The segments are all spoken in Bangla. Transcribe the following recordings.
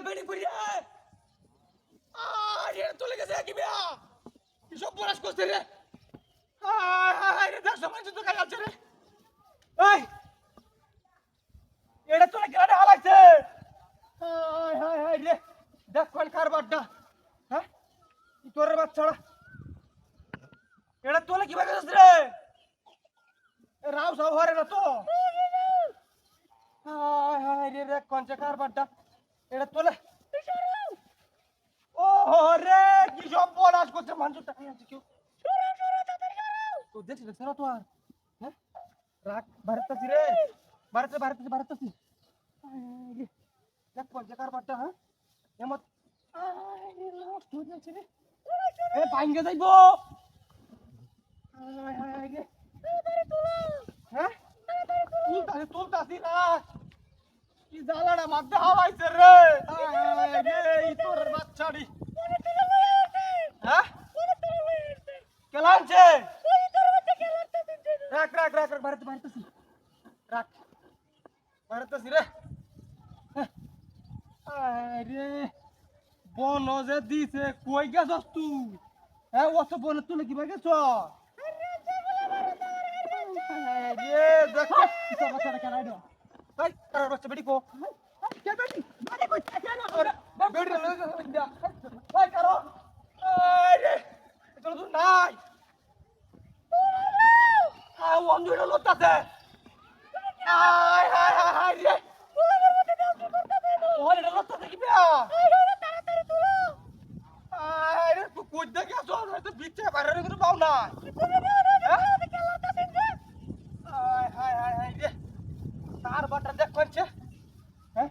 বেড়ি পড়িয়া আরে চলে গেছে কি বিয়া কি সব বরাস করছে রে আরে দেখ সমাজ তো কাজ আছে রে এই এটা চলে গেলে হালাইছে হাই হাই হাই রে দেখ কোন কারবারটা হ্যাঁ তোর বাচ্চাটা এটা তোলে কি বাগাস রে রাও সব হরে না তো হাই হাই রে রে কোন কারবারটা এটা তোলে ও রে কি সব বলাস করছে মানুষটা আছে কেউ তো দেখছিস না তো আর হ্যাঁ রাখ ভারতছি রে ভারতছি দেখ কোন কারবারটা হ্যাঁ এমত তুই যাচ্ছে রে এ ভাঙ্গে যাইবো হাই হাই রে হ্যাঁ তুলতাছি না কি জ্বালাটা মারতে হাওয়াইছে রে রে তোর বাচ্চাড়ি হ্যাঁ কেলানছে রাখ রাখ রাখ রাখ ভারতছি রাখ ভারতছি রে আরে বন যে দিছে কই গেছস তুই হ্যাঁ অত বন তুলে কি গেছ রে দেখ বাচ্চাটা কেন আইডো ভাই তার বাচ্চা বেটি কো কে বেটি মানে কই কেন বেটি না ভাই কারো আরে চলো তুই নাই হ্যাঁ অন্ধুটা লতাছে হাই হাই হাই হাই রে ওরে লতাছে কি বিয়া তাড়াতাড়ি তুলো আরে তুই কই দেখে আছো তো বিচ্ছে বাইরে করে পাও না হাই হাই হাই হাই রে তার বাটা দেখ করছে হ্যাঁ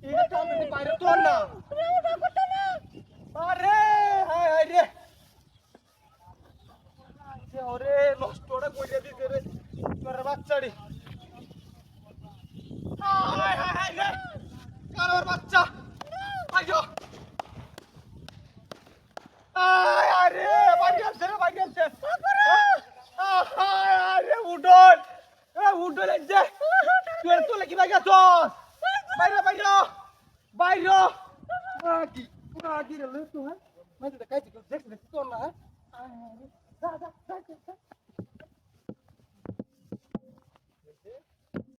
এটা কাম এর বাইরে তো না আরে হাই হাই রে যে ওরে নষ্টটা কইরা দিতে রে তোর বাচ্চাড়ি হাই হাই হাই রে কারোর বাচ্চা আইজো আরে বাইরে আছে আরে উডল উডল যে তুই তোলে কি লাগা চস বাইরে বাইরে বাইরে কি রে তুই হ্যাঁ মানে কাই দেখ তোর না যা যা যা